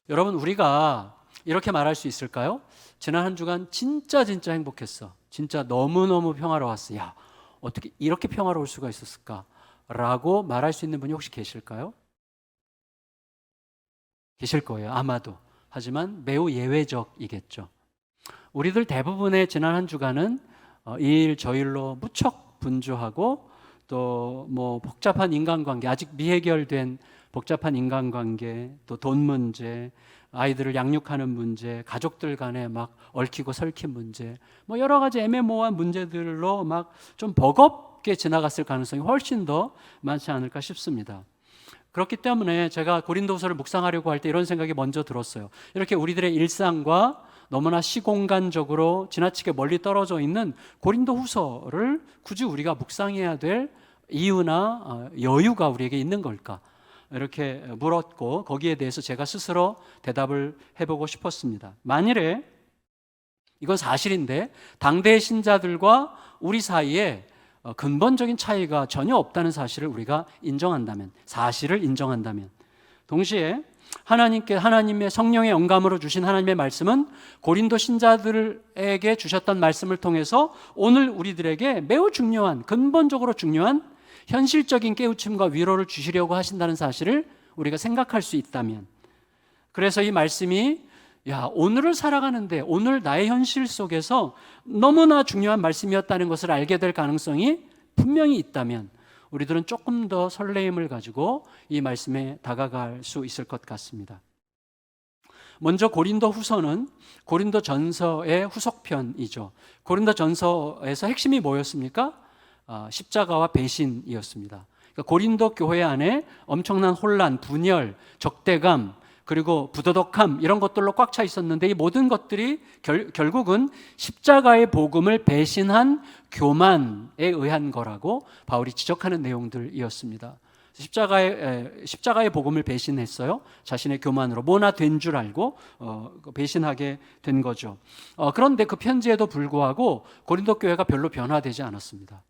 여러분, 우리가 이렇게 말할 수 있을까요? 지난 한 주간 진짜 행복했어. 진짜 너무너무 평화로웠어. 야, 어떻게 이렇게 평화로울 수가 있었을까? 라고 말할 수 있는 분이 혹시 계실까요? 계실 거예요, 아마도. 하지만 매우 예외적이겠죠. 우리들 대부분의 지난 한 주간은 이 일 저 일로 무척 분주하고 또 뭐 복잡한 인간관계, 아직 미해결된 복잡한 인간관계, 또 돈 문제, 아이들을 양육하는 문제, 가족들 간에 막 얽히고 설킨 문제, 뭐 여러 가지 애매모호한 문제들로 막 좀 버겁게 지나갔을 가능성이 훨씬 더 많지 않을까 싶습니다. 그렇기 때문에 제가 고린도후서를 묵상하려고 할 때 이런 생각이 먼저 들었어요. 이렇게 우리들의 일상과 너무나 시공간적으로 지나치게 멀리 떨어져 있는 고린도후서를 굳이 우리가 묵상해야 될 이유나 여유가 우리에게 있는 걸까? 이렇게 물었고 거기에 대해서 제가 스스로 대답을 해보고 싶었습니다. 만일에 이건 사실인데 당대의 신자들과 우리 사이에 근본적인 차이가 전혀 없다는 사실을 우리가 인정한다면, 사실을 인정한다면, 동시에 하나님의 성령의 영감으로 주신 하나님의 말씀은 고린도 신자들에게 주셨던 말씀을 통해서 오늘 우리들에게 매우 중요한, 근본적으로 중요한 현실적인 깨우침과 위로를 주시려고 하신다는 사실을 우리가 생각할 수 있다면, 그래서 이 말씀이 오늘을 살아가는데 오늘 나의 현실 속에서 너무나 중요한 말씀이었다는 것을 알게 될 가능성이 분명히 있다면 우리들은 조금 더 설레임을 가지고 이 말씀에 다가갈 수 있을 것 같습니다. 먼저 고린도 후서는 고린도 전서의 후속편이죠. 고린도 전서에서 핵심이 뭐였습니까? 십자가와 배신이었습니다. 그러니까 고린도 교회 안에 엄청난 혼란, 분열, 적대감, 그리고 부도덕함 이런 것들로 꽉 차 있었는데 이 모든 것들이 결국은 십자가의 복음을 배신한 교만에 의한 거라고 바울이 지적하는 내용들이었습니다. 십자가의 복음을 배신했어요. 자신의 교만으로 뭐나 된 줄 알고 배신하게 된 거죠. 그런데 그 편지에도 불구하고 고린도 교회가 별로 변화되지 않았습니다.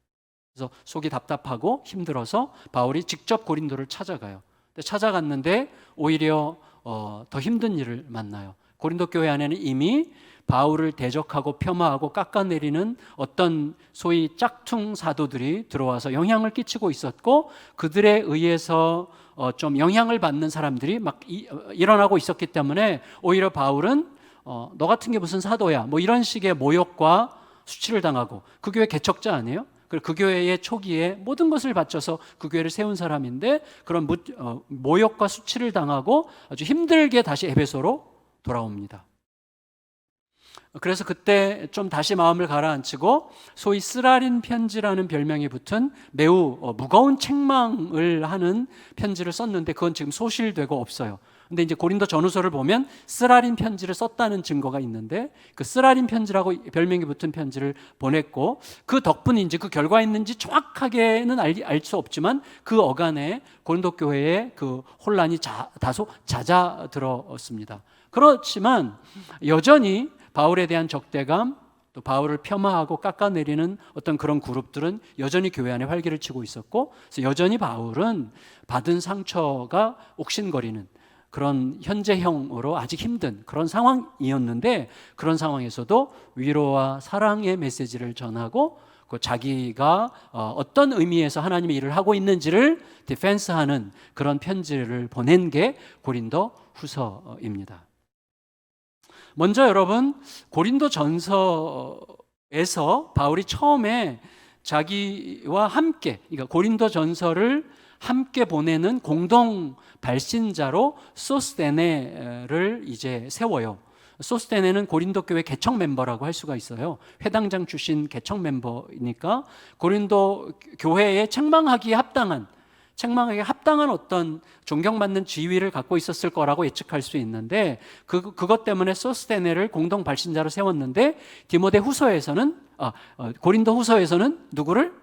그래서 속이 답답하고 힘들어서 바울이 직접 고린도를 찾아가요. 찾아갔는데 오히려 더 힘든 일을 만나요. 고린도 교회 안에는 이미 바울을 대적하고 폄하하고 깎아내리는 어떤 소위 짝퉁 사도들이 들어와서 영향을 끼치고 있었고 그들에 의해서 좀 영향을 받는 사람들이 막 일어나고 있었기 때문에 오히려 바울은 너 같은 게 무슨 사도야 뭐 이런 식의 모욕과 수치를 당하고, 그 교회 개척자 아니에요? 그리고 그 교회의 초기에 모든 것을 바쳐서 그 교회를 세운 사람인데 그런 모욕과 수치를 당하고 아주 힘들게 다시 에베소로 돌아옵니다. 그래서 그때 좀 다시 마음을 가라앉히고 소위 쓰라린 편지라는 별명이 붙은 매우 무거운 책망을 하는 편지를 썼는데 그건 지금 소실되고 없어요. 근데 이제 고린도 전후서를 보면 쓰라린 편지를 썼다는 증거가 있는데 그 쓰라린 편지라고 별명이 붙은 편지를 보냈고 그 덕분인지 그 결과였는지 정확하게는 알 수 없지만 그 어간에 고린도 교회의 그 혼란이 다소 잦아들었습니다. 그렇지만 여전히 바울에 대한 적대감, 또 바울을 폄하하고 깎아내리는 어떤 그런 그룹들은 여전히 교회 안에 활기를 치고 있었고, 그래서 여전히 바울은 받은 상처가 옥신거리는 그런 현재형으로 아직 힘든 그런 상황이었는데, 그런 상황에서도 위로와 사랑의 메시지를 전하고 자기가 어떤 의미에서 하나님의 일을 하고 있는지를 디펜스하는 그런 편지를 보낸 게 고린도 후서입니다. 먼저 여러분, 고린도 전서에서 바울이 처음에 자기와 함께, 그러니까 고린도 전서를 함께 보내는 공동 발신자로 소스the네를 이제 세워요. 소스the네는 고린도 교회 개척 멤버라고 할 수가 있어요. 회당장 출신 개척 멤버이니까 고린도 교회에 책망하기에 합당한 어떤 존경받는 지위를 갖고 있었을 거라고 예측할 수 있는데 그것 때문에 소스the네를 공동 발신자로 세웠는데 고린도 후서에서는 누구를?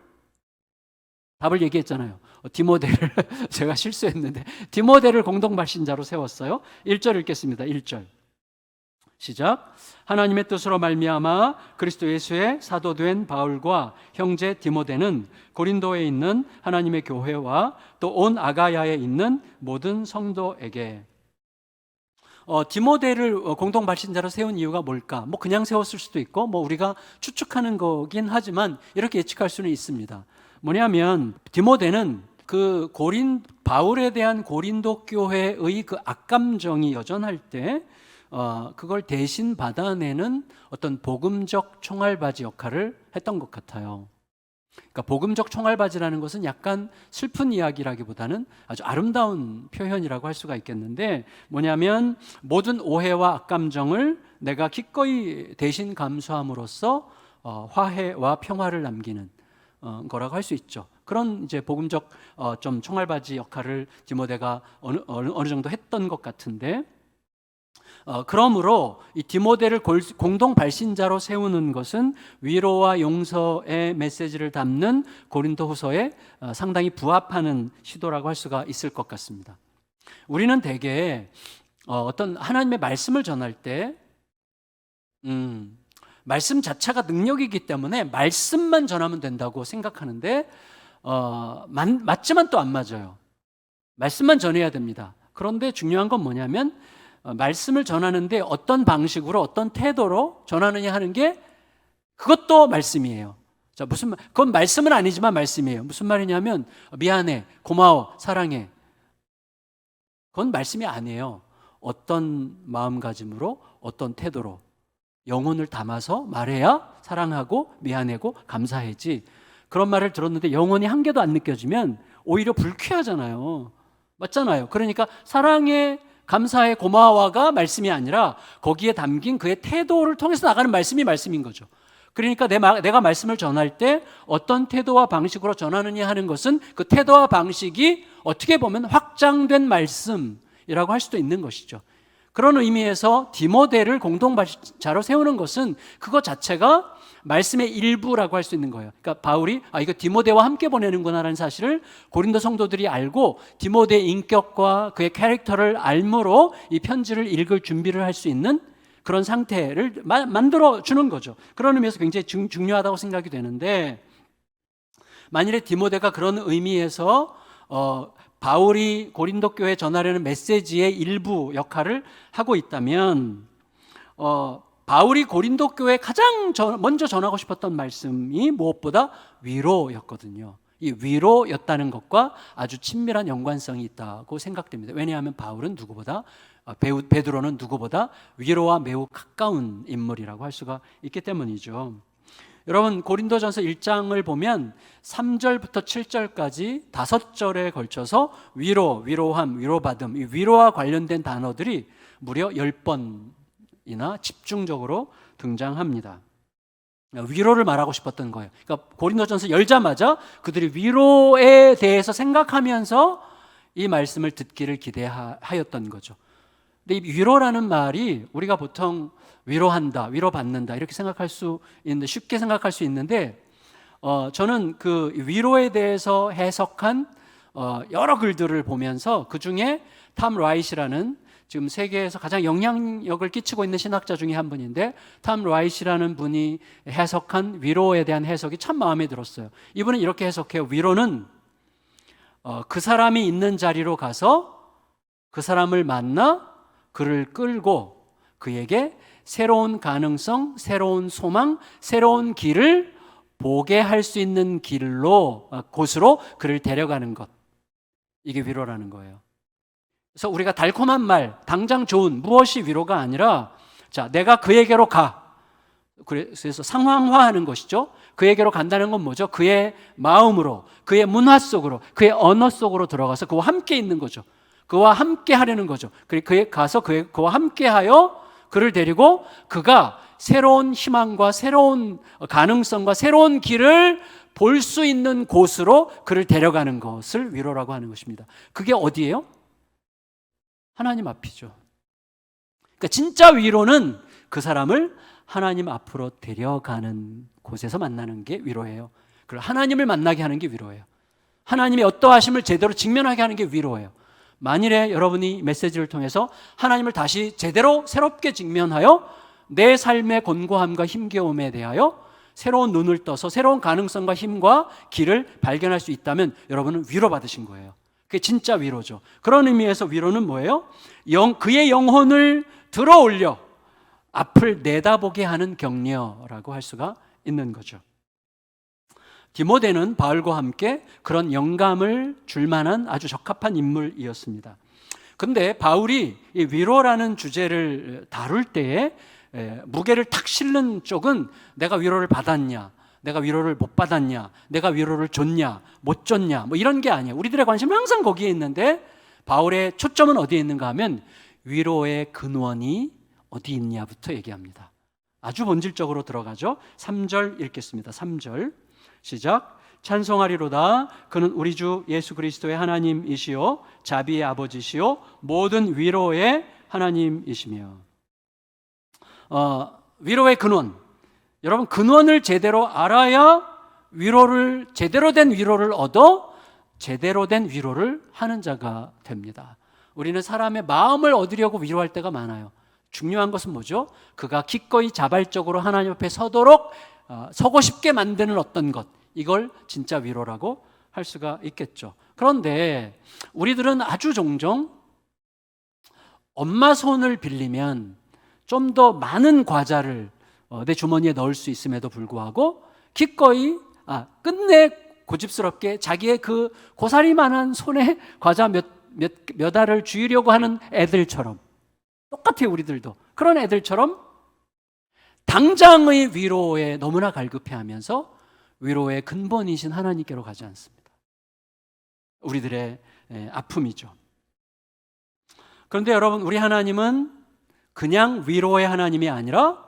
답을 얘기했잖아요. 디모데를 제가 실수했는데 디모데를 공동 발신자로 세웠어요. 1절 읽겠습니다. 1절 시작. 하나님의 뜻으로 말미암아 그리스도 예수의 사도된 바울과 형제 디모데는 고린도에 있는 하나님의 교회와 또 온 아가야에 있는 모든 성도에게. 디모데를 공동 발신자로 세운 이유가 뭘까? 뭐 그냥 세웠을 수도 있고 뭐 우리가 추측하는 거긴 하지만 이렇게 예측할 수는 있습니다. 뭐냐면 디모데는 그 바울에 대한 고린도 교회의 그 악감정이 여전할 때 그걸 대신 받아내는 어떤 복음적 총알바지 역할을 했던 것 같아요. 그러니까 복음적 총알바지라는 것은 약간 슬픈 이야기라기보다는 아주 아름다운 표현이라고 할 수가 있겠는데, 뭐냐면 모든 오해와 악감정을 내가 기꺼이 대신 감수함으로써 화해와 평화를 남기는 거라고 할 수 있죠. 그런 이제 복음적 좀 총알바지 역할을 디모데가 어느 정도 했던 것 같은데, 그러므로 이 디모데를 공동 발신자로 세우는 것은 위로와 용서의 메시지를 담는 고린도후서에 상당히 부합하는 시도라고 할 수가 있을 것 같습니다. 우리는 대개 어떤 하나님의 말씀을 전할 때 말씀 자체가 능력이기 때문에 말씀만 전하면 된다고 생각하는데 맞지만 또 안 맞아요. 말씀만 전해야 됩니다. 그런데 중요한 건 뭐냐면 말씀을 전하는데 어떤 방식으로 어떤 태도로 전하느냐 하는 게 그것도 말씀이에요. 자, 그건 말씀은 아니지만 말씀이에요. 무슨 말이냐면 미안해, 고마워, 사랑해. 그건 말씀이 아니에요. 어떤 마음가짐으로 어떤 태도로 영혼을 담아서 말해야 사랑하고 미안하고 감사해지. 그런 말을 들었는데 영혼이 한 개도 안 느껴지면 오히려 불쾌하잖아요. 맞잖아요. 그러니까 사랑해, 감사해, 고마워가 말씀이 아니라 거기에 담긴 그의 태도를 통해서 나가는 말씀이 말씀인 거죠. 그러니까 내가 말씀을 전할 때 어떤 태도와 방식으로 전하느냐 하는 것은 그 태도와 방식이 어떻게 보면 확장된 말씀이라고 할 수도 있는 것이죠. 그런 의미에서 디모데를 공동발자로 세우는 것은 그것 자체가 말씀의 일부라고 할 수 있는 거예요. 그러니까 바울이 이거 디모데와 함께 보내는구나라는 사실을 고린도 성도들이 알고 디모데의 인격과 그의 캐릭터를 알므로 이 편지를 읽을 준비를 할 수 있는 그런 상태를 만들어 주는 거죠. 그런 의미에서 굉장히 중요하다고 생각이 되는데, 만일에 디모데가 그런 의미에서 바울이 고린도 교회에 전하려는 메시지의 일부 역할을 하고 있다면 바울이 고린도 교회에 가장 먼저 전하고 싶었던 말씀이 무엇보다 위로였거든요. 이 위로였다는 것과 아주 친밀한 연관성이 있다고 생각됩니다. 왜냐하면 바울은 베드로는 누구보다 위로와 매우 가까운 인물이라고 할 수가 있기 때문이죠. 여러분, 고린도전서 1장을 보면 3절부터 7절까지 5절에 걸쳐서 위로함, 위로받음, 이 위로와 관련된 단어들이 무려 10번이나 집중적으로 등장합니다. 위로를 말하고 싶었던 거예요. 그러니까 고린도전서 열자마자 그들이 위로에 대해서 생각하면서 이 말씀을 듣기를 기대하였던 거죠. 근데 이 위로라는 말이 우리가 보통 위로한다, 위로받는다 이렇게 생각할 수 있는데, 쉽게 생각할 수 있는데 저는 그 위로에 대해서 해석한 여러 글들을 보면서 그 중에 탐 라이시라는 지금 세계에서 가장 영향력을 끼치고 있는 신학자 중에 한 분인데, 탐 라이시라는 분이 해석한 위로에 대한 해석이 참 마음에 들었어요. 이분은 이렇게 해석해요. 위로는 그 사람이 있는 자리로 가서 그 사람을 만나 그를 끌고 그에게 새로운 가능성, 새로운 소망, 새로운 길을 보게 할 수 있는 곳으로 그를 데려가는 것. 이게 위로라는 거예요. 그래서 우리가 달콤한 말, 당장 좋은 무엇이 위로가 아니라, 자, 내가 그에게로 가. 그래서 상황화하는 것이죠. 그에게로 간다는 건 뭐죠? 그의 마음으로, 그의 문화 속으로, 그의 언어 속으로 들어가서 그와 함께 있는 거죠. 그와 함께 하려는 거죠. 그에 가서 그와 함께하여 그를 데리고 그가 새로운 희망과 새로운 가능성과 새로운 길을 볼 수 있는 곳으로 그를 데려가는 것을 위로라고 하는 것입니다. 그게 어디예요? 하나님 앞이죠. 그러니까 진짜 위로는 그 사람을 하나님 앞으로 데려가는 곳에서 만나는 게 위로예요. 그리고 하나님을 만나게 하는 게 위로예요. 하나님의 어떠하심을 제대로 직면하게 하는 게 위로예요. 만일에 여러분이 메시지를 통해서 하나님을 다시 제대로 새롭게 직면하여 내 삶의 곤고함과 힘겨움에 대하여 새로운 눈을 떠서 새로운 가능성과 힘과 길을 발견할 수 있다면 여러분은 위로받으신 거예요. 그게 진짜 위로죠. 그런 의미에서 위로는 뭐예요? 그의 영혼을 들어 올려 앞을 내다보게 하는 격려라고 할 수가 있는 거죠. 디모데는 바울과 함께 그런 영감을 줄 만한 아주 적합한 인물이었습니다. 근데 바울이 이 위로라는 주제를 다룰 때에 무게를 탁 실는 쪽은 내가 위로를 받았냐, 내가 위로를 못 받았냐, 내가 위로를 줬냐, 못 줬냐, 뭐 이런 게 아니에요. 우리들의 관심은 항상 거기에 있는데 바울의 초점은 어디에 있는가 하면 위로의 근원이 어디 있냐부터 얘기합니다. 아주 본질적으로 들어가죠. 3절 읽겠습니다. 3절 시작. 찬송하리로다. 그는 우리 주 예수 그리스도의 하나님이시요 자비의 아버지시요 모든 위로의 하나님이시며. 위로의 근원. 여러분, 근원을 제대로 알아야 위로를, 제대로 된 위로를 얻어 제대로 된 위로를 하는 자가 됩니다. 우리는 사람의 마음을 얻으려고 위로할 때가 많아요. 중요한 것은 뭐죠? 그가 기꺼이 자발적으로 하나님 앞에 서도록 서고 싶게 만드는 어떤 것, 이걸 진짜 위로라고 할 수가 있겠죠. 그런데 우리들은 아주 종종 엄마 손을 빌리면 좀 더 많은 과자를 내 주머니에 넣을 수 있음에도 불구하고 기꺼이 끝내 고집스럽게 자기의 그 고사리만한 손에 과자 몇 알을 쥐으려고 하는 애들처럼, 똑같아요. 우리들도 그런 애들처럼 당장의 위로에 너무나 갈급해하면서 위로의 근본이신 하나님께로 가지 않습니다. 우리들의 아픔이죠. 그런데 여러분, 우리 하나님은 그냥 위로의 하나님이 아니라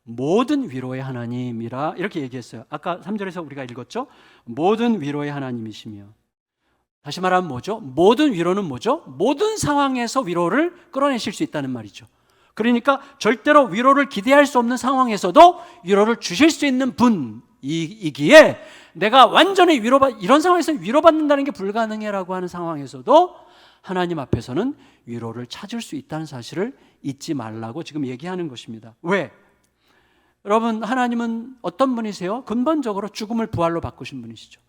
모든 위로의 하나님이라 이렇게 얘기했어요. 아까 3절에서 우리가 읽었죠? 모든 위로의 하나님이시며. 다시 말하면 뭐죠? 모든 위로는 뭐죠? 모든 상황에서 위로를 끌어내실 수 있다는 말이죠. 그러니까 절대로 위로를 기대할 수 없는 상황에서도 위로를 주실 수 있는 분이기에 내가 완전히 이런 상황에서 위로받는다는 게 불가능해라고 하는 상황에서도 하나님 앞에서는 위로를 찾을 수 있다는 사실을 잊지 말라고 지금 얘기하는 것입니다. 왜? 여러분, 하나님은 어떤 분이세요? 근본적으로 죽음을 부활로 바꾸신 분이시죠.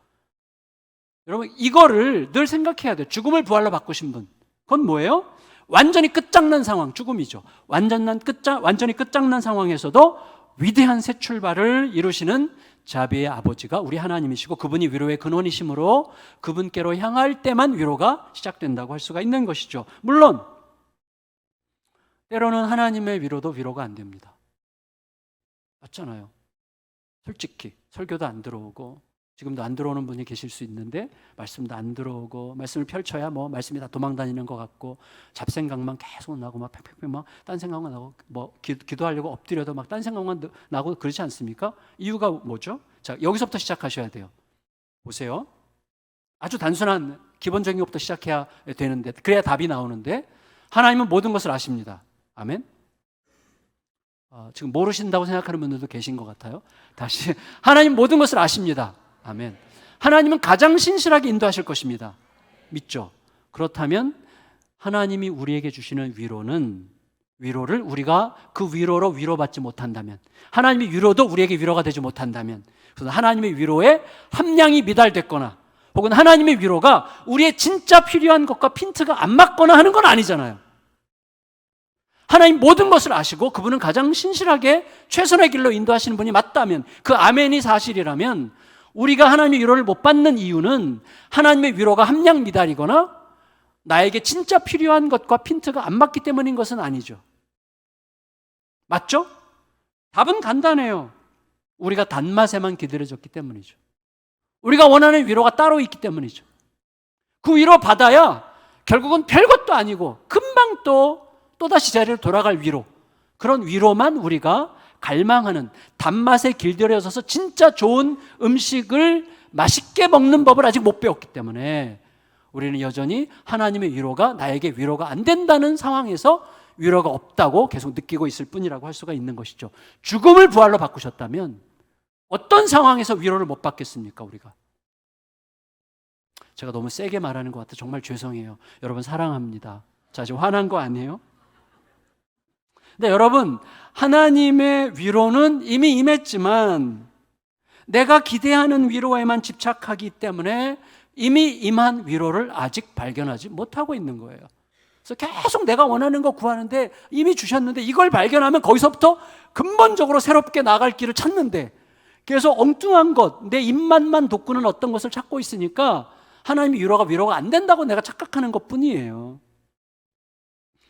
여러분, 이거를 늘 생각해야 돼요. 죽음을 부활로 바꾸신 분. 그건 뭐예요? 완전히 끝장난 상황, 죽음이죠. 완전히 끝장난 상황에서도 위대한 새 출발을 이루시는 자비의 아버지가 우리 하나님이시고 그분이 위로의 근원이시므로 그분께로 향할 때만 위로가 시작된다고 할 수가 있는 것이죠. 물론 때로는 하나님의 위로도 위로가 안 됩니다. 맞잖아요. 솔직히 설교도 안 들어오고 지금도 안 들어오는 분이 계실 수 있는데 말씀도 안 들어오고 말씀을 펼쳐야 뭐 말씀이 다 도망다니는 것 같고 잡생각만 계속 나고 막 팩팩팩 막 딴 생각만 나고 뭐 기도하려고 엎드려도 막 딴 생각만 나고 그렇지 않습니까? 이유가 뭐죠? 자, 여기서부터 시작하셔야 돼요. 보세요. 아주 단순한 기본적인 것부터 시작해야 되는데 그래야 답이 나오는데 하나님은 모든 것을 아십니다. 아멘. 지금 모르신다고 생각하는 분들도 계신 것 같아요. 다시 하나님 모든 것을 아십니다. 아멘. 하나님은 가장 신실하게 인도하실 것입니다. 믿죠? 그렇다면 하나님이 우리에게 주시는 위로를 우리가 그 위로로 위로받지 못한다면, 하나님의 위로도 우리에게 위로가 되지 못한다면, 그래서 하나님의 위로에 함량이 미달됐거나 혹은 하나님의 위로가 우리의 진짜 필요한 것과 핀트가 안 맞거나 하는 건 아니잖아요. 하나님 모든 것을 아시고 그분은 가장 신실하게 최선의 길로 인도하시는 분이 맞다면, 그 아멘이 사실이라면 우리가 하나님의 위로를 못 받는 이유는 하나님의 위로가 함량 미달이거나 나에게 진짜 필요한 것과 핀트가 안 맞기 때문인 것은 아니죠. 맞죠? 답은 간단해요. 우리가 단맛에만 기다려졌기 때문이죠. 우리가 원하는 위로가 따로 있기 때문이죠. 그 위로 받아야 결국은 별것도 아니고 금방 또다시 자리로 돌아갈 위로, 그런 위로만 우리가 갈망하는, 단맛에 길들여져서 진짜 좋은 음식을 맛있게 먹는 법을 아직 못 배웠기 때문에 우리는 여전히 하나님의 위로가 나에게 위로가 안 된다는 상황에서 위로가 없다고 계속 느끼고 있을 뿐이라고 할 수가 있는 것이죠. 죽음을 부활로 바꾸셨다면 어떤 상황에서 위로를 못 받겠습니까, 우리가? 제가 너무 세게 말하는 것 같아 정말 죄송해요. 여러분 사랑합니다. 자, 지금 화난 거 아니에요? 근데 여러분, 하나님의 위로는 이미 임했지만 내가 기대하는 위로에만 집착하기 때문에 이미 임한 위로를 아직 발견하지 못하고 있는 거예요. 그래서 계속 내가 원하는 거 구하는데 이미 주셨는데 이걸 발견하면 거기서부터 근본적으로 새롭게 나갈 길을 찾는데 그래서 엉뚱한 것, 내 입맛만 돋구는 어떤 것을 찾고 있으니까 하나님의 위로가 안 된다고 내가 착각하는 것뿐이에요.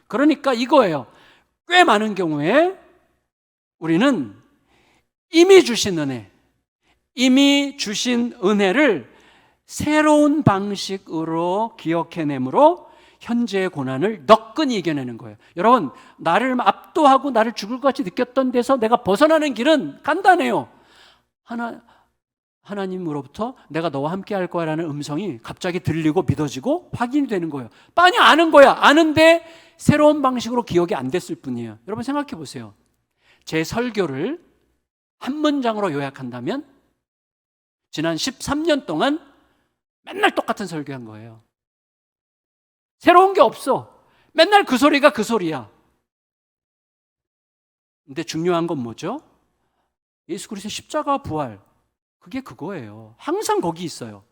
그러니까 이거예요. 꽤 많은 경우에 우리는 이미 주신 은혜를 새로운 방식으로 기억해내므로 현재의 고난을 너끈히 이겨내는 거예요. 여러분, 나를 압도하고 나를 죽을 것 같이 느꼈던 데서 내가 벗어나는 길은 간단해요. 하나님으로부터 내가 너와 함께 할 거야 라는 음성이 갑자기 들리고 믿어지고 확인이 되는 거예요. 빤히 아는 거야. 아는데 새로운 방식으로 기억이 안 됐을 뿐이에요. 여러분 생각해 보세요. 제 설교를 한 문장으로 요약한다면 지난 13년 동안 맨날 똑같은 설교한 거예요. 새로운 게 없어. 맨날 그 소리가 그 소리야. 근데 중요한 건 뭐죠? 예수 그리스도의 십자가 부활. 그게 그거예요. 항상 거기 있어요.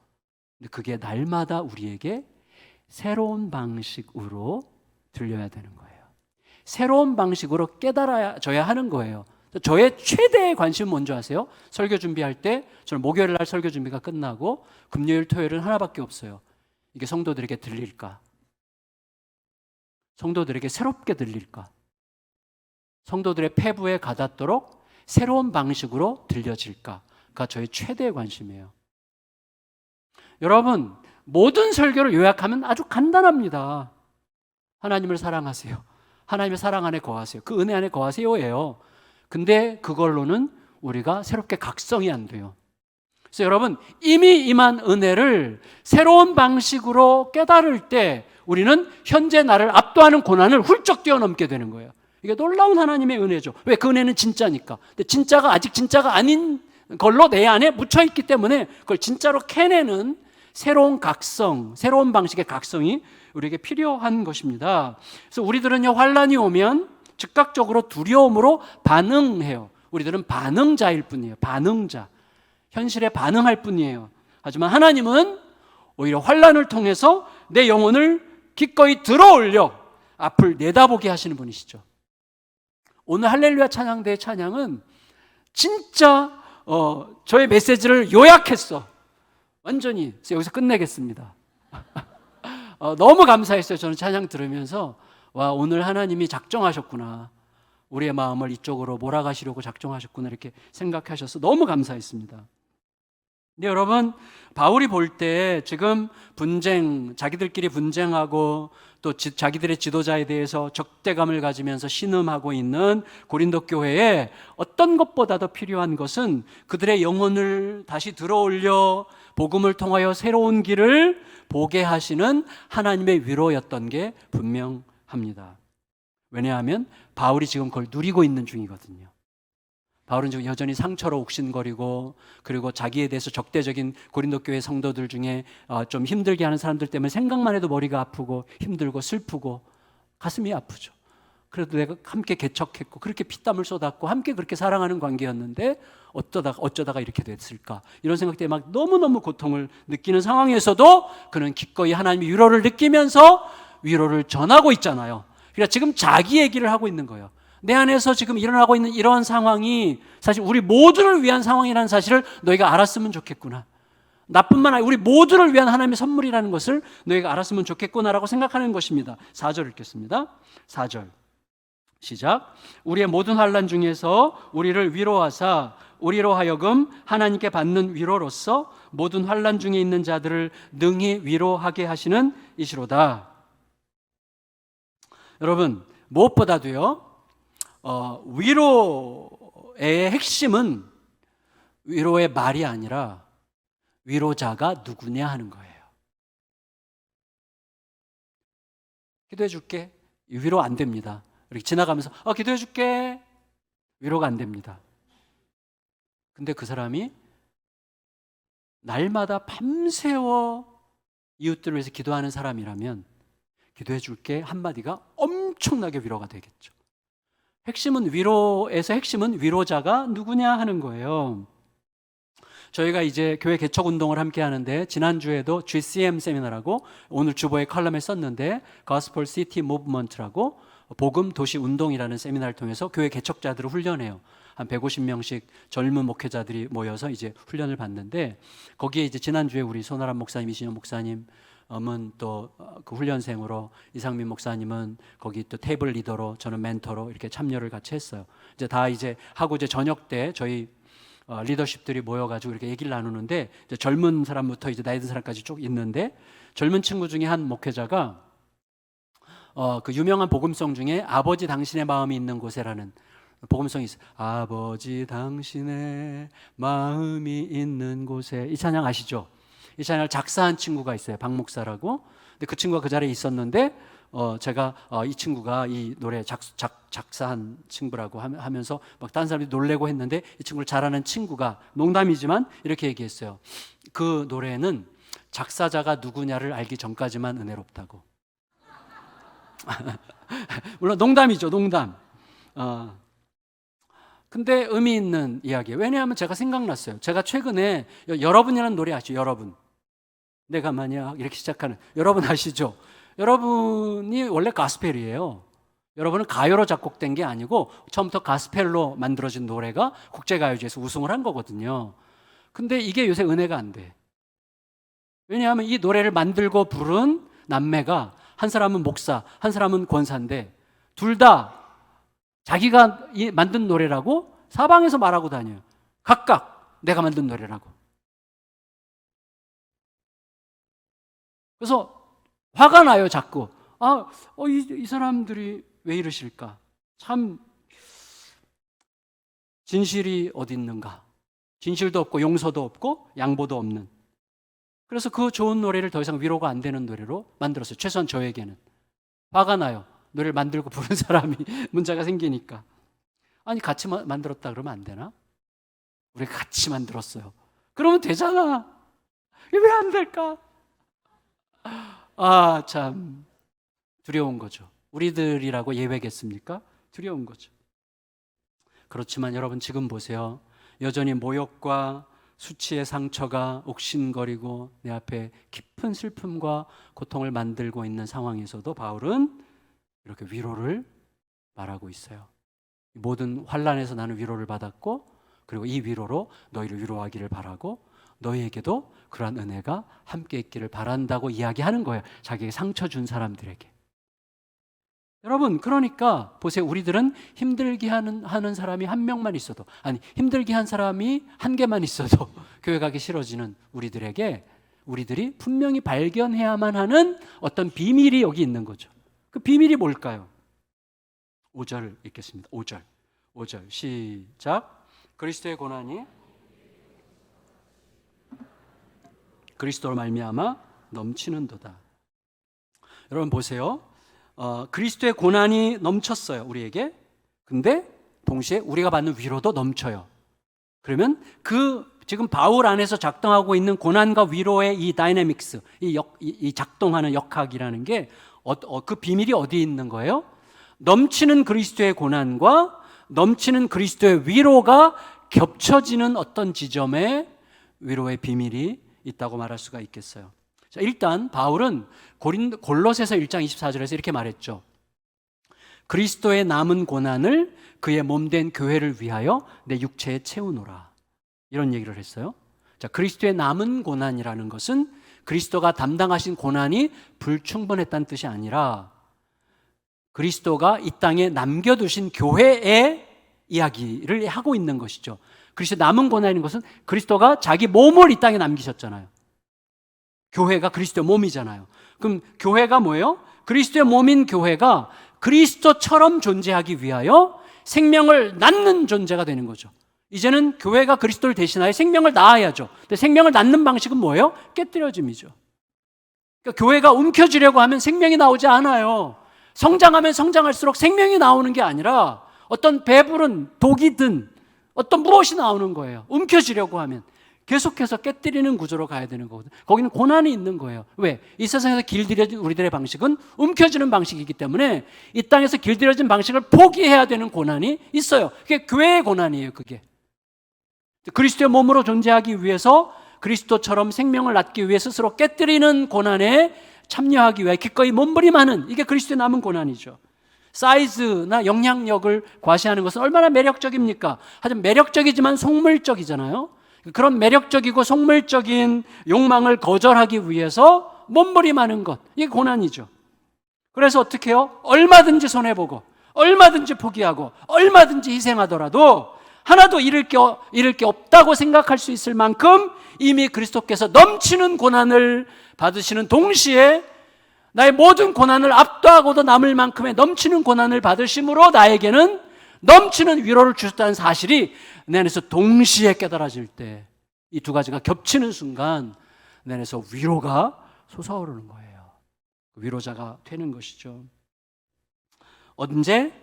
근데 그게 날마다 우리에게 새로운 방식으로 들려야 되는 거예요. 새로운 방식으로 깨달아져야 하는 거예요. 저의 최대의 관심은 뭔지 아세요? 설교 준비할 때 저는 목요일 날 설교 준비가 끝나고 금요일, 토요일은 하나밖에 없어요. 이게 성도들에게 들릴까? 성도들에게 새롭게 들릴까? 성도들의 폐부에 가닿도록 새로운 방식으로 들려질까가 저의 최대의 관심이에요. 여러분, 모든 설교를 요약하면 아주 간단합니다. 하나님을 사랑하세요. 하나님의 사랑 안에 거하세요. 그 은혜 안에 거하세요예요. 근데 그걸로는 우리가 새롭게 각성이 안 돼요. 그래서 여러분, 이미 임한 은혜를 새로운 방식으로 깨달을 때 우리는 현재 나를 압도하는 고난을 훌쩍 뛰어넘게 되는 거예요. 이게 놀라운 하나님의 은혜죠. 왜? 그 은혜는 진짜니까. 근데 진짜가 아직 진짜가 아닌 걸로 내 안에 묻혀있기 때문에 그걸 진짜로 캐내는 새로운 각성, 새로운 방식의 각성이 우리에게 필요한 것입니다. 그래서 우리들은요, 환난이 오면 즉각적으로 두려움으로 반응해요. 우리들은 반응자일 뿐이에요. 반응자. 현실에 반응할 뿐이에요. 하지만 하나님은 오히려 환난을 통해서 내 영혼을 기꺼이 들어올려 앞을 내다보게 하시는 분이시죠. 오늘 할렐루야 찬양대의 찬양은 진짜 저의 메시지를 요약했어. 완전히. 그래서 여기서 끝내겠습니다. 너무 감사했어요. 저는 찬양 들으면서 와, 오늘 하나님이 작정하셨구나. 우리의 마음을 이쪽으로 몰아가시려고 작정하셨구나 이렇게 생각하셔서 너무 감사했습니다. 근데 여러분, 바울이 볼 때 지금 자기들끼리 분쟁하고 또 자기들의 지도자에 대해서 적대감을 가지면서 신음하고 있는 고린도 교회에 어떤 것보다도 필요한 것은 그들의 영혼을 다시 들어올려 복음을 통하여 새로운 길을 보게 하시는 하나님의 위로였던 게 분명합니다. 왜냐하면 바울이 지금 그걸 누리고 있는 중이거든요. 바울은 지금 여전히 상처로 옥신거리고 그리고 자기에 대해서 적대적인 고린도 교회 성도들 중에 좀 힘들게 하는 사람들 때문에 생각만 해도 머리가 아프고 힘들고 슬프고 가슴이 아프죠. 그래도 내가 함께 개척했고 그렇게 피땀을 쏟았고 함께 그렇게 사랑하는 관계였는데 어쩌다가 이렇게 됐을까 이런 생각 때문에 막 너무너무 고통을 느끼는 상황에서도 그는 기꺼이 하나님의 위로를 느끼면서 위로를 전하고 있잖아요. 그러니까 지금 자기 얘기를 하고 있는 거예요. 내 안에서 지금 일어나고 있는 이런 상황이 사실 우리 모두를 위한 상황이라는 사실을 너희가 알았으면 좋겠구나. 나뿐만 아니라 우리 모두를 위한 하나님의 선물이라는 것을 너희가 알았으면 좋겠구나라고 생각하는 것입니다. 4절 읽겠습니다. 4절 시작. 우리의 모든 환난 중에서 우리를 위로하사 우리로 하여금 하나님께 받는 위로로서 모든 환난 중에 있는 자들을 능히 위로하게 하시는 이시로다. 여러분, 무엇보다도요, 위로의 핵심은 위로의 말이 아니라 위로자가 누구냐 하는 거예요. 기도해 줄게. 위로 안 됩니다. 이렇게 지나가면서 기도해 줄게. 위로가 안 됩니다. 근데 그 사람이 날마다 밤새워 이웃들을 위해서 기도하는 사람이라면 기도해 줄게 한마디가 엄청나게 위로가 되겠죠. 핵심은 위로자가 누구냐 하는 거예요. 저희가 이제 교회 개척 운동을 함께 하는데 지난주에도 GCM 세미나라고 오늘 주보에 칼럼에 썼는데 Gospel City Movement라고 복음 도시 운동이라는 세미나를 통해서 교회 개척자들을 훈련해요. 한 150명씩 젊은 목회자들이 모여서 이제 훈련을 받는데 거기에 이제 지난주에 우리 손아람 목사님, 이신영 목사님은 또 그 훈련생으로, 이상민 목사님은 거기 또 테이블 리더로, 저는 멘토로 이렇게 참여를 같이 했어요. 이제 다 이제 하고 이제 저녁 때 저희 리더십들이 모여가지고 이렇게 얘기를 나누는데 이제 젊은 사람부터 이제 나이 든 사람까지 쭉 있는데 젊은 친구 중에 한 목회자가 그 유명한 복음송 중에 아버지 당신의 마음이 있는 곳에라는 복음성이 있어요. 아버지 당신의 마음이 있는 곳에, 이 찬양 아시죠? 이 찬양을 작사한 친구가 있어요. 박 목사라고. 근데 그 친구가 그 자리에 있었는데 제가 이 친구가 이 노래 작사한 친구라고 하면서 막 다른 사람들이 놀래고 했는데 이 친구를 잘 아는 친구가 농담이지만 이렇게 얘기했어요. 그 노래는 작사자가 누구냐를 알기 전까지만 은혜롭다고. 물론 농담이죠, 농담. 근데 의미 있는 이야기예요. 왜냐하면 제가 생각났어요. 제가 최근에 여러분이라는 노래 아시죠? 여러분. 내가 만약 이렇게 시작하는, 여러분 아시죠? 여러분이 원래 가스펠이에요. 여러분은 가요로 작곡된 게 아니고 처음부터 가스펠로 만들어진 노래가 국제가요제에서 우승을 한 거거든요. 근데 이게 요새 은혜가 안 돼. 왜냐하면 이 노래를 만들고 부른 남매가 한 사람은 목사, 한 사람은 권사인데 둘 다 자기가 만든 노래라고 사방에서 말하고 다녀요. 각각 내가 만든 노래라고. 그래서 화가 나요, 자꾸. 이 사람들이 왜 이러실까? 참 진실이 어디 있는가? 진실도 없고 용서도 없고 양보도 없는. 그래서 그 좋은 노래를 더 이상 위로가 안 되는 노래로 만들었어요. 최소한 저에게는. 화가 나요. 노래를 만들고 부른 사람이 문제가 생기니까. 아니 같이 만들었다 그러면 안 되나? 우리가 같이 만들었어요. 그러면 되잖아. 왜 안 될까? 참 두려운 거죠. 우리들이라고 예외겠습니까? 두려운 거죠. 그렇지만 여러분 지금 보세요. 여전히 모욕과 수치의 상처가 옥신거리고 내 앞에 깊은 슬픔과 고통을 만들고 있는 상황에서도 바울은 이렇게 위로를 말하고 있어요. 모든 환난에서 나는 위로를 받았고 그리고 이 위로로 너희를 위로하기를 바라고 너희에게도 그러한 은혜가 함께 있기를 바란다고 이야기하는 거예요. 자기에게 상처 준 사람들에게. 여러분 그러니까 보세요. 우리들은 힘들게 하는 사람이 한 명만 있어도, 아니 힘들게 한 사람이 한 개만 있어도 교회 가기 싫어지는 우리들이 분명히 발견해야만 하는 어떤 비밀이 여기 있는 거죠. 그 비밀이 뭘까요? 5절 읽겠습니다. 5절 시작. 그리스도의 고난이 그리스도로 말미암아 넘치는도다. 여러분 보세요. 그리스도의 고난이 넘쳤어요, 우리에게. 근데 동시에 우리가 받는 위로도 넘쳐요. 그러면 지금 바울 안에서 작동하고 있는 고난과 위로의 이 다이내믹스, 이 작동하는 역학이라는 게 그 비밀이 어디에 있는 거예요? 넘치는 그리스도의 고난과 넘치는 그리스도의 위로가 겹쳐지는 어떤 지점에 위로의 비밀이 있다고 말할 수가 있겠어요. 자, 일단 바울은 골로새서 1장 24절에서 이렇게 말했죠. 그리스도의 남은 고난을 그의 몸된 교회를 위하여 내 육체에 채우노라. 이런 얘기를 했어요. 자, 그리스도의 남은 고난이라는 것은 그리스도가 담당하신 고난이 불충분했다는 뜻이 아니라 그리스도가 이 땅에 남겨두신 교회의 이야기를 하고 있는 것이죠. 그리스도 남은 고난인 것은 그리스도가 자기 몸을 이 땅에 남기셨잖아요. 교회가 그리스도의 몸이잖아요. 그럼 교회가 뭐예요? 그리스도의 몸인 교회가 그리스도처럼 존재하기 위하여 생명을 낳는 존재가 되는 거죠. 이제는 교회가 그리스도를 대신하여 생명을 낳아야죠. 근데 생명을 낳는 방식은 뭐예요? 깨뜨려짐이죠. 그러니까 교회가 움켜쥐려고 하면 생명이 나오지 않아요. 성장하면 성장할수록 생명이 나오는 게 아니라 어떤 배부른 독이 든 어떤 무엇이 나오는 거예요. 움켜쥐려고 하면 계속해서 깨뜨리는 구조로 가야 되는 거거든요. 거기는 고난이 있는 거예요. 왜? 이 세상에서 길들여진 우리들의 방식은 움켜쥐는 방식이기 때문에 이 땅에서 길들여진 방식을 포기해야 되는 고난이 있어요. 그게 교회의 고난이에요. 그게. 그리스도의 몸으로 존재하기 위해서 그리스도처럼 생명을 낳기 위해 스스로 깨뜨리는 고난에 참여하기 위해 기꺼이 몸부림하는, 이게 그리스도의 남은 고난이죠. 사이즈나 영향력을 과시하는 것은 얼마나 매력적입니까? 하지만 매력적이지만 속물적이잖아요. 그런 매력적이고 속물적인 욕망을 거절하기 위해서 몸부림하는 것, 이게 고난이죠. 그래서 어떻게 해요? 얼마든지 손해보고 얼마든지 포기하고 얼마든지 희생하더라도 하나도 잃을 게 없다고 생각할 수 있을 만큼 이미 그리스도께서 넘치는 고난을 받으시는 동시에 나의 모든 고난을 압도하고도 남을 만큼의 넘치는 고난을 받으심으로 나에게는 넘치는 위로를 주셨다는 사실이 내 안에서 동시에 깨달아질 때, 이 두 가지가 겹치는 순간 내 안에서 위로가 솟아오르는 거예요. 위로자가 되는 것이죠. 언제?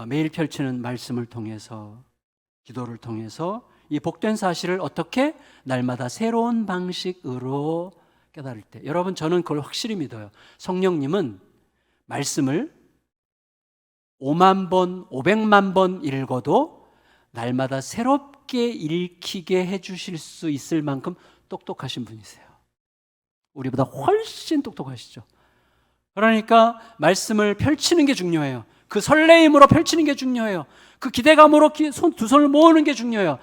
매일 펼치는 말씀을 통해서, 기도를 통해서 이 복된 사실을 어떻게? 날마다 새로운 방식으로 깨달을 때. 여러분, 저는 그걸 확실히 믿어요. 성령님은 말씀을 5만 번, 500만 번 읽어도 날마다 새롭게 읽히게 해주실 수 있을 만큼 똑똑하신 분이세요. 우리보다 훨씬 똑똑하시죠. 그러니까 말씀을 펼치는 게 중요해요. 그 설레임으로 펼치는 게 중요해요. 그 기대감으로 두 손을 모으는 게 중요해요.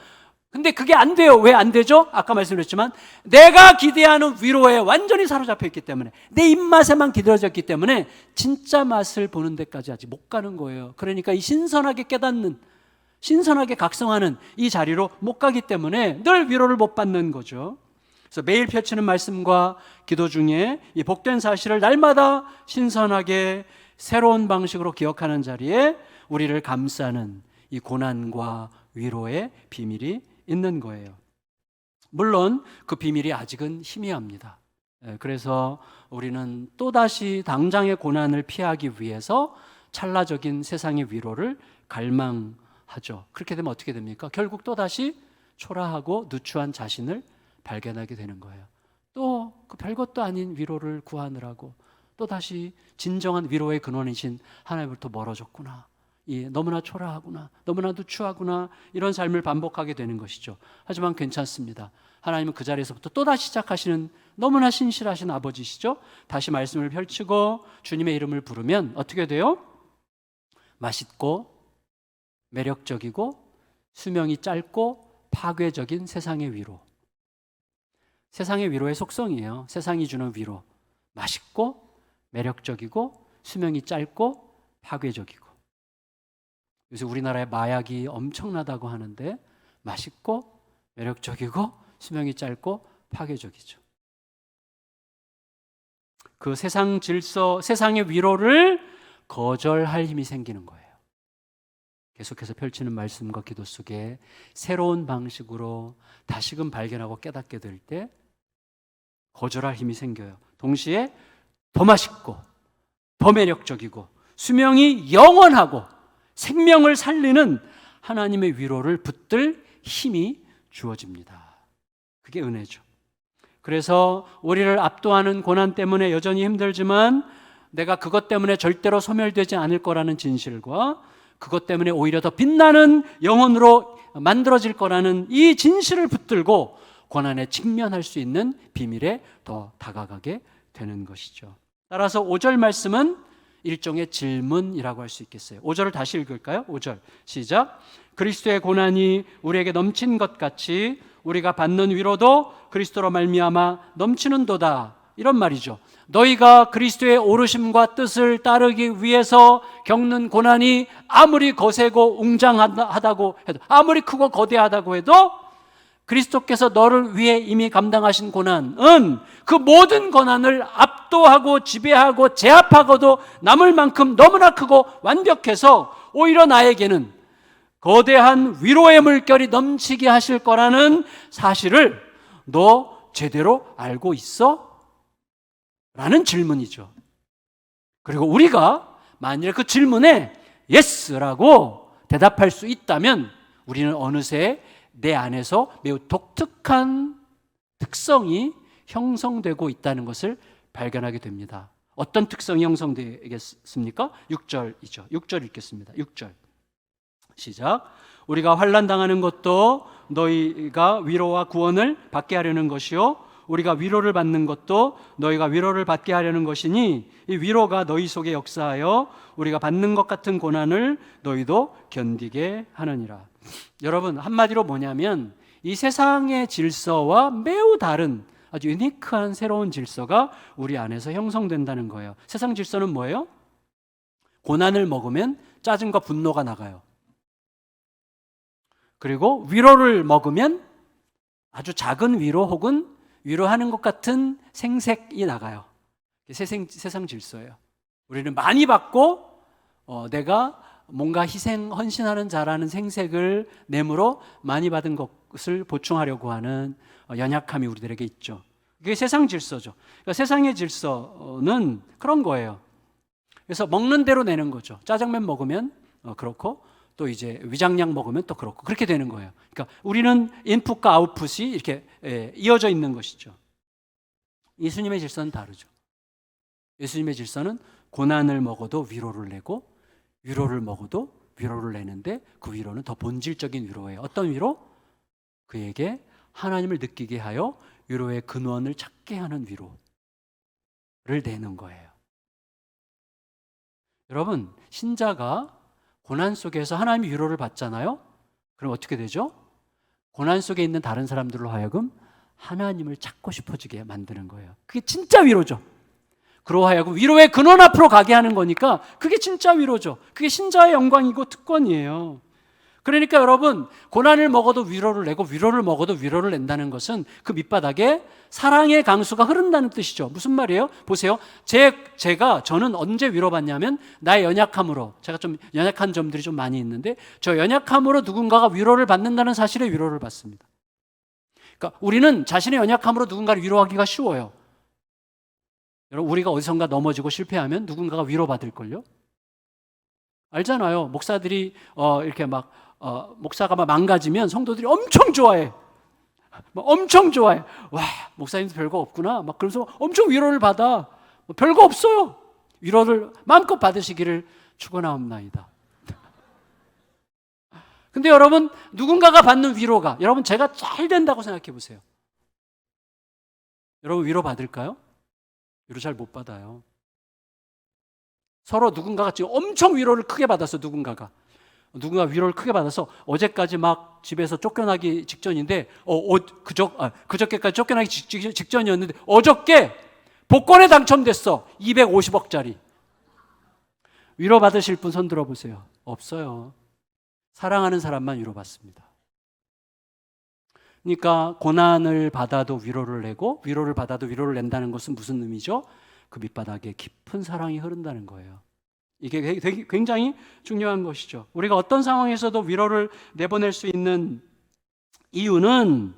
근데 그게 안 돼요. 왜 안 되죠? 아까 말씀드렸지만 내가 기대하는 위로에 완전히 사로잡혀 있기 때문에, 내 입맛에만 기다려졌기 때문에 진짜 맛을 보는 데까지 아직 못 가는 거예요. 그러니까 이 신선하게 깨닫는, 신선하게 각성하는 이 자리로 못 가기 때문에 늘 위로를 못 받는 거죠. 그래서 매일 펼치는 말씀과 기도 중에 이 복된 사실을 날마다 신선하게 새로운 방식으로 기억하는 자리에 우리를 감싸는 이 고난과 위로의 비밀이 있는 거예요. 물론 그 비밀이 아직은 희미합니다. 그래서 우리는 또다시 당장의 고난을 피하기 위해서 찰나적인 세상의 위로를 갈망하죠. 그렇게 되면 어떻게 됩니까? 결국 또다시 초라하고 누추한 자신을 발견하게 되는 거예요. 또 그 별것도 아닌 위로를 구하느라고 또다시 진정한 위로의 근원이신 하나님으로부터 멀어졌구나, 너무나 초라하구나, 너무나 누추하구나, 이런 삶을 반복하게 되는 것이죠. 하지만 괜찮습니다. 하나님은 그 자리에서부터 또다시 시작하시는 너무나 신실하신 아버지시죠. 다시 말씀을 펼치고 주님의 이름을 부르면 어떻게 돼요? 맛있고 매력적이고 수명이 짧고 파괴적인 세상의 위로. 세상의 위로의 속성이에요. 세상이 주는 위로. 맛있고 매력적이고 수명이 짧고 파괴적이고. 요새 우리나라에 마약이 엄청나다고 하는데 맛있고 매력적이고 수명이 짧고 파괴적이죠. 그 세상 질서, 세상의 위로를 거절할 힘이 생기는 거예요. 계속해서 펼치는 말씀과 기도 속에 새로운 방식으로 다시금 발견하고 깨닫게 될 때 거절할 힘이 생겨요. 동시에 더 맛있고 더 매력적이고 수명이 영원하고 생명을 살리는 하나님의 위로를 붙들 힘이 주어집니다. 그게 은혜죠. 그래서 우리를 압도하는 고난 때문에 여전히 힘들지만 내가 그것 때문에 절대로 소멸되지 않을 거라는 진실과 그것 때문에 오히려 더 빛나는 영혼으로 만들어질 거라는 이 진실을 붙들고 고난에 직면할 수 있는 비밀에 더 다가가게 되는 것이죠. 따라서 5절 말씀은 일종의 질문이라고 할 수 있겠어요. 5절을 다시 읽을까요? 5절 시작. 그리스도의 고난이 우리에게 넘친 것 같이 우리가 받는 위로도 그리스도로 말미암아 넘치는도다, 이런 말이죠. 너희가 그리스도의 오르심과 뜻을 따르기 위해서 겪는 고난이 아무리 거세고 웅장하다고 해도, 아무리 크고 거대하다고 해도 그리스도께서 너를 위해 이미 감당하신 고난은 그 모든 고난을 압도하고 지배하고 제압하고도 남을 만큼 너무나 크고 완벽해서 오히려 나에게는 거대한 위로의 물결이 넘치게 하실 거라는 사실을 너 제대로 알고 있어? 라는 질문이죠. 그리고 우리가 만일 그 질문에 예스라고 대답할 수 있다면 우리는 어느새 내 안에서 매우 독특한 특성이 형성되고 있다는 것을 발견하게 됩니다. 어떤 특성이 형성되겠습니까? 6절이죠. 6절 읽겠습니다. 6절 시작. 우리가 환난 당하는 것도 너희가 위로와 구원을 받게 하려는 것이요 우리가 위로를 받는 것도 너희가 위로를 받게 하려는 것이니 이 위로가 너희 속에 역사하여 우리가 받는 것 같은 고난을 너희도 견디게 하느니라. 여러분, 한마디로 뭐냐면 이 세상의 질서와 매우 다른 아주 유니크한 새로운 질서가 우리 안에서 형성된다는 거예요. 세상 질서는 뭐예요? 고난을 먹으면 짜증과 분노가 나가요. 그리고 위로를 먹으면 아주 작은 위로 혹은 위로하는 것 같은 생색이 나가요. 세상 질서예요. 우리는 많이 받고 내가 뭔가 희생, 헌신하는 자라는 생색을 내므로 많이 받은 것을 보충하려고 하는 연약함이 우리들에게 있죠. 그게 세상 질서죠. 그러니까 세상의 질서는 그런 거예요. 그래서 먹는 대로 내는 거죠. 짜장면 먹으면 그렇고 또 이제 위장약 먹으면 또 그렇고 그렇게 되는 거예요. 그러니까 우리는 인풋과 아웃풋이 이렇게 이어져 있는 것이죠. 예수님의 질서는 다르죠. 예수님의 질서는 고난을 먹어도 위로를 내고 위로를 먹어도 위로를 내는데 그 위로는 더 본질적인 위로예요. 어떤 위로? 그에게 하나님을 느끼게 하여 위로의 근원을 찾게 하는 위로를 내는 거예요. 여러분, 신자가 고난 속에서 하나님의 위로를 받잖아요. 그럼 어떻게 되죠? 고난 속에 있는 다른 사람들로 하여금 하나님을 찾고 싶어지게 만드는 거예요. 그게 진짜 위로죠. 그러하여금 위로의 근원 앞으로 가게 하는 거니까 그게 진짜 위로죠. 그게 신자의 영광이고 특권이에요. 그러니까 여러분, 고난을 먹어도 위로를 내고 위로를 먹어도 위로를 낸다는 것은 그 밑바닥에 사랑의 강수가 흐른다는 뜻이죠. 무슨 말이에요? 보세요. 저는 언제 위로받냐면 나의 연약함으로, 제가 좀 연약한 점들이 좀 많이 있는데 저 연약함으로 누군가가 위로를 받는다는 사실에 위로를 받습니다. 그러니까 우리는 자신의 연약함으로 누군가를 위로하기가 쉬워요. 여러분, 우리가 어디선가 넘어지고 실패하면 누군가가 위로받을걸요? 알잖아요. 목사들이 이렇게 목사가 막 망가지면 성도들이 엄청 좋아해. 엄청 좋아해. 와, 목사님도 별거 없구나. 막 그러면서 엄청 위로를 받아. 별거 없어요. 위로를 마음껏 받으시기를 축원하옵나이다. 근데 여러분, 누군가가 받는 위로가, 여러분 제가 잘 된다고 생각해 보세요. 여러분 위로 받을까요? 위로 잘 못 받아요. 서로 누군가가 지금 엄청 위로를 크게 받았어. 누군가 위로를 크게 받아서 어제까지 막 집에서 쫓겨나기 직전인데 그저께까지 쫓겨나기 직전이었는데 어저께 복권에 당첨됐어. 250억짜리. 위로 받으실 분 손 들어보세요. 없어요. 사랑하는 사람만 위로받습니다. 그러니까 고난을 받아도 위로를 내고 위로를 받아도 위로를 낸다는 것은 무슨 의미죠? 그 밑바닥에 깊은 사랑이 흐른다는 거예요. 이게 굉장히 중요한 것이죠. 우리가 어떤 상황에서도 위로를 내보낼 수 있는 이유는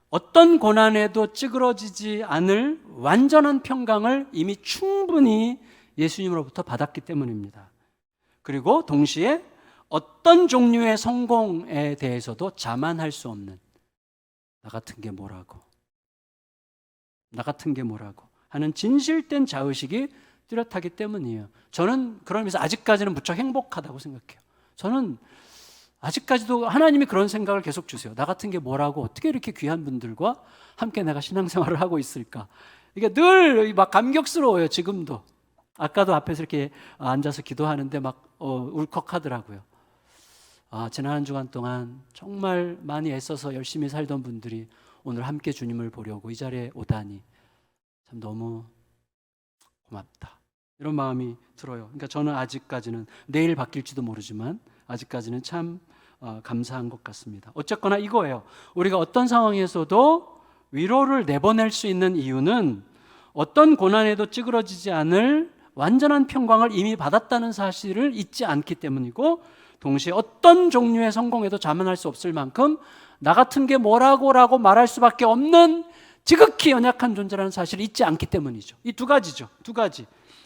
어떤 고난에도 찌그러지지 않을 완전한 평강을 이미 충분히 예수님으로부터 받았기 때문입니다. 그리고 동시에 어떤 종류의 성공에 대해서도 자만할 수 없는 나 같은 게 뭐라고 하는 진실된 자의식이 뚜렷하기 때문이에요. 저는 그러면서 아직까지는 무척 행복하다고 생각해요. 저는 아직까지도 하나님이 그런 생각을 계속 주세요. 나 같은 게 뭐라고 어떻게 이렇게 귀한 분들과 함께 내가 신앙생활을 하고 있을까. 이게 늘 막 감격스러워요. 지금도. 아까도 앞에서 이렇게 앉아서 기도하는데 막 울컥하더라고요. 지난 한 주간 동안 정말 많이 애써서 열심히 살던 분들이 오늘 함께 주님을 보려고 이 자리에 오다니 참 너무 고맙다. 이런 마음이 들어요. 그러니까 저는 아직까지는 내일 바뀔지도 모르지만 아직까지는 참 감사한 것 같습니다. 어쨌거나 이거예요. 우리가 어떤 상황에서도 위로를 내보낼 수 있는 이유는 어떤 고난에도 찌그러지지 않을 완전한 평강을 이미 받았다는 사실을 잊지 않기 때문이고 동시에 어떤 종류의 성공에도 자만할 수 없을 만큼 나 같은 게 뭐라고라고 말할 수밖에 없는 지극히 연약한 존재라는 사실을 잊지 않기 때문이죠. 이 두 가지죠. 두 가지.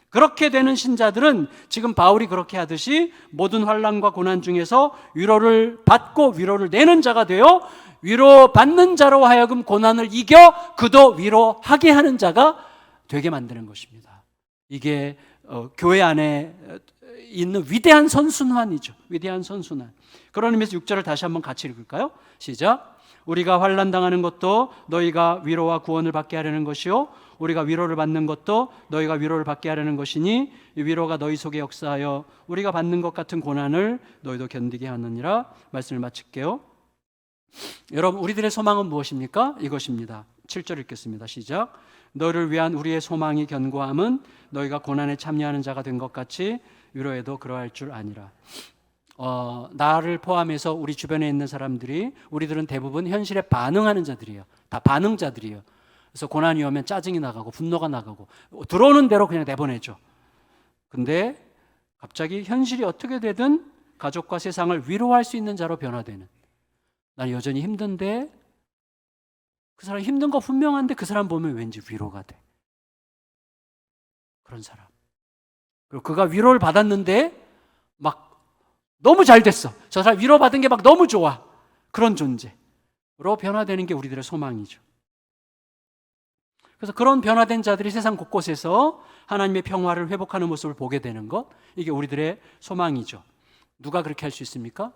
그렇게 되는 신자들은 지금 바울이 그렇게 하듯이 모든 환난과 고난 중에서 위로를 받고 위로를 내는 자가 되어 위로받는 자로 하여금 고난을 이겨 그도 위로하게 하는 자가 되게 만드는 것입니다. 이게 교회 안에 있는 위대한 선순환이죠. 위대한 선순환. 그런 의미에서 6절을 다시 한번 같이 읽을까요? 시작. 우리가 환난 당하는 것도 너희가 위로와 구원을 받게 하려는 것이요 우리가 위로를 받는 것도 너희가 위로를 받게 하려는 것이니 이 위로가 너희 속에 역사하여 우리가 받는 것 같은 고난을 너희도 견디게 하느니라. 말씀을 마칠게요. 여러분, 우리들의 소망은 무엇입니까? 이것입니다. 7절 읽겠습니다. 시작. 너를 위한 우리의 소망이 견고함은 너희가 고난에 참여하는 자가 된 것 같이 위로에도 그러할 줄 아니라. 나를 포함해서 우리 주변에 있는 사람들이, 우리들은 대부분 현실에 반응하는 자들이에요. 다 반응자들이에요. 그래서 고난이 오면 짜증이 나가고 분노가 나가고 들어오는 대로 그냥 내보내죠. 근데 갑자기 현실이 어떻게 되든 가족과 세상을 위로할 수 있는 자로 변화되는, 난 여전히 힘든데 그 사람 힘든 거 분명한데 그 사람 보면 왠지 위로가 돼. 그런 사람. 그리고 그가 위로를 받았는데 막 너무 잘 됐어. 저 사람 위로받은 게 막 너무 좋아. 그런 존재로 변화되는 게 우리들의 소망이죠. 그래서 그런 변화된 자들이 세상 곳곳에서 하나님의 평화를 회복하는 모습을 보게 되는 것, 이게 우리들의 소망이죠. 누가 그렇게 할 수 있습니까?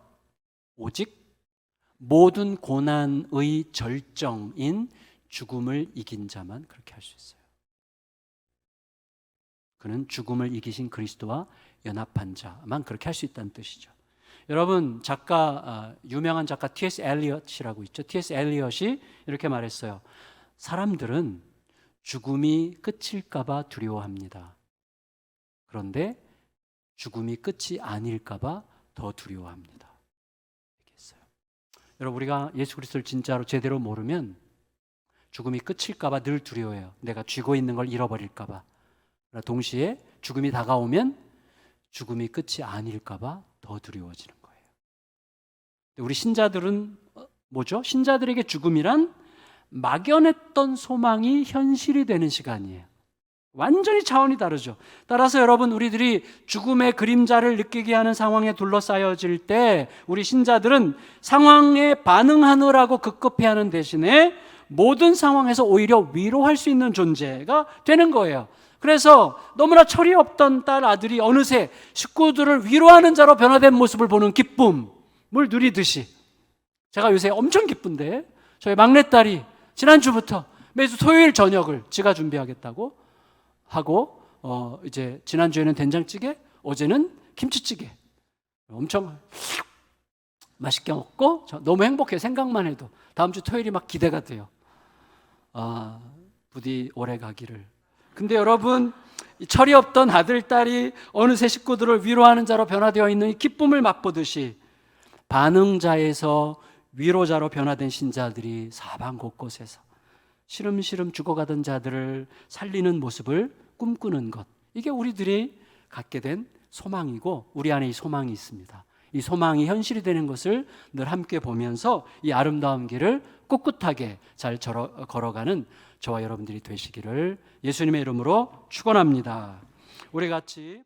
오직 모든 고난의 절정인 죽음을 이긴 자만 그렇게 할 수 있어요. 그는 죽음을 이기신 그리스도와 연합한 자만 그렇게 할 수 있다는 뜻이죠. 여러분, 유명한 작가 T.S. 엘리엇이라고 있죠. T.S. 엘리엇이 이렇게 말했어요. 사람들은 죽음이 끝일까 봐 두려워합니다. 그런데 죽음이 끝이 아닐까 봐 더 두려워합니다. 얘기했어요. 여러분, 우리가 예수 그리스도를 진짜로 제대로 모르면 죽음이 끝일까 봐 늘 두려워해요. 내가 쥐고 있는 걸 잃어버릴까 봐. 동시에 죽음이 다가오면 죽음이 끝이 아닐까 봐 더 두려워지는 거예요. 우리 신자들은 뭐죠? 신자들에게 죽음이란 막연했던 소망이 현실이 되는 시간이에요. 완전히 차원이 다르죠. 따라서 여러분, 우리들이 죽음의 그림자를 느끼게 하는 상황에 둘러싸여질 때 우리 신자들은 상황에 반응하느라고 급급해하는 대신에 모든 상황에서 오히려 위로할 수 있는 존재가 되는 거예요. 그래서 너무나 철이 없던 딸 아들이 어느새 식구들을 위로하는 자로 변화된 모습을 보는 기쁨을 누리듯이, 제가 요새 엄청 기쁜데 저희 막내딸이 지난주부터 매주 토요일 저녁을 지가 준비하겠다고 하고 이제 지난주에는 된장찌개, 어제는 김치찌개 엄청 맛있게 먹고 너무 행복해요. 생각만 해도 다음 주 토요일이 막 기대가 돼요. 부디 오래 가기를. 근데 여러분, 철이 없던 아들, 딸이 어느새 식구들을 위로하는 자로 변화되어 있는 이 기쁨을 맛보듯이 반응자에서 위로자로 변화된 신자들이 사방 곳곳에서 시름시름 죽어가던 자들을 살리는 모습을 꿈꾸는 것, 이게 우리들이 갖게 된 소망이고, 우리 안에 이 소망이 있습니다. 이 소망이 현실이 되는 것을 늘 함께 보면서 이 아름다운 길을 꿋꿋하게 잘 걸어가는 저와 여러분들이 되시기를 예수님의 이름으로 축원합니다. 우리 같이